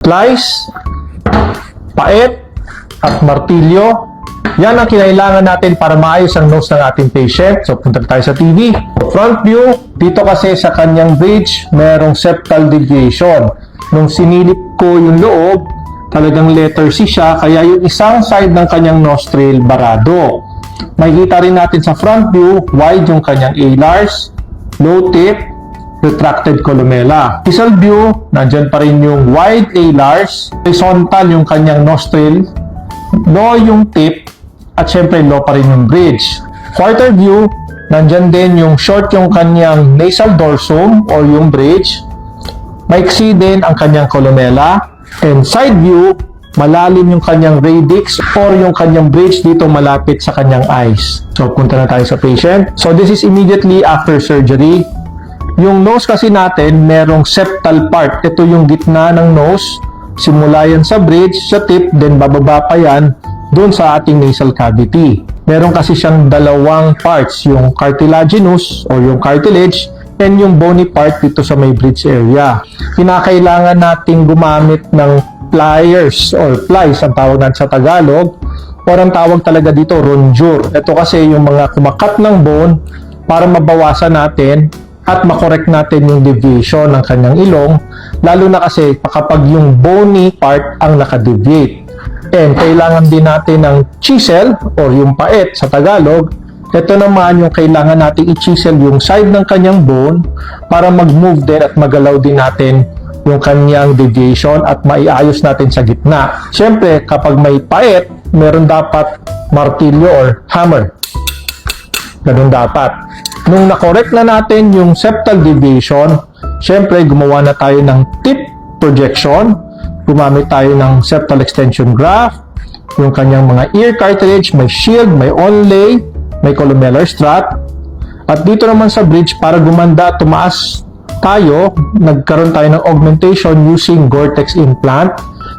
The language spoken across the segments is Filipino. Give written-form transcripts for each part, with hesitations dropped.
Slice, paet, at martilyo. Yan ang kinailangan natin para maayos ang nose ng ating patient. So, punta tayo sa TV. Front view, dito kasi sa kanyang bridge, merong septal deviation. Nung sinilip ko yung loob, talagang letter C siya, kaya yung isang side ng kanyang nostril barado. Makikita rin natin sa front view, wide yung kanyang alars, low tip, retracted columella. Distal view, nandyan pa rin yung wide alars, horizontal yung kanyang nostril, low yung tip, at syempre low pa rin yung bridge. Quarter view, nandyan din yung short yung kanyang nasal dorsum or yung bridge, maiksi din ang kanyang columella, and side view, malalim yung kanyang radix or yung kanyang bridge dito malapit sa kanyang eyes. So, punta na tayo sa patient. So, this is immediately after surgery. Yung nose kasi natin, merong septal part. Ito yung gitna ng nose. Simula yan sa bridge, sa tip, then bababa pa yan doon sa ating nasal cavity. Meron kasi siyang dalawang parts, yung cartilaginous or yung cartilage and yung bony part dito sa may bridge area. Kinakailangan nating gumamit ng pliers or plies ang tawag natin sa Tagalog, or ang tawag talaga dito rongure. Ito kasi yung mga kumakat ng bone para mabawasan natin at makorek natin yung deviation ng kanyang ilong, lalo na kasi kapag yung bony part ang nakadeviate. And kailangan din natin ng chisel or yung paet sa Tagalog. Ito naman yung kailangan natin i-chisel yung side ng kanyang bone para mag-move din at magalaw din natin yung kanyang deviation at maiayos natin sa gitna. Siyempre, kapag may paet, meron dapat martilyo or hammer. Ganun dapat. Nung nakorek na natin yung septal deviation, siyempre, gumawa na tayo ng tip projection. Gumamit tayo ng septal extension graft, yung kanyang mga ear cartilage, may shield, may onlay, may columellar strut. At dito naman sa bridge, para gumanda, tumaas tayo, nagkaroon tayo ng augmentation using Gore-Tex implant.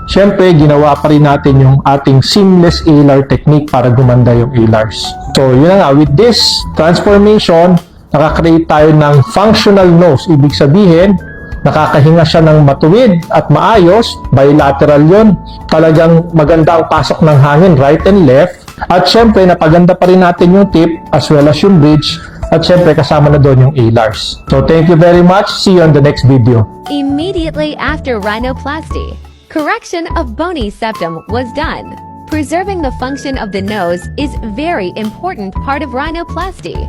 Siyempre, ginawa pa rin natin yung ating seamless alar technique para gumanda yung alars. So, yun na nga. With this transformation, nakakreate tayo ng functional nose. Ibig sabihin, nakakahinga siya ng matuwid at maayos, bilateral yun. Talagang maganda ang pasok ng hangin, right and left. At syempre, napaganda pa rin natin yung tip as well as yung bridge. At syempre, kasama na doon yung alars. So, thank you very much. See you on the next video. Immediately after rhinoplasty, correction of bony septum was done. Preserving the function of the nose is very important part of rhinoplasty.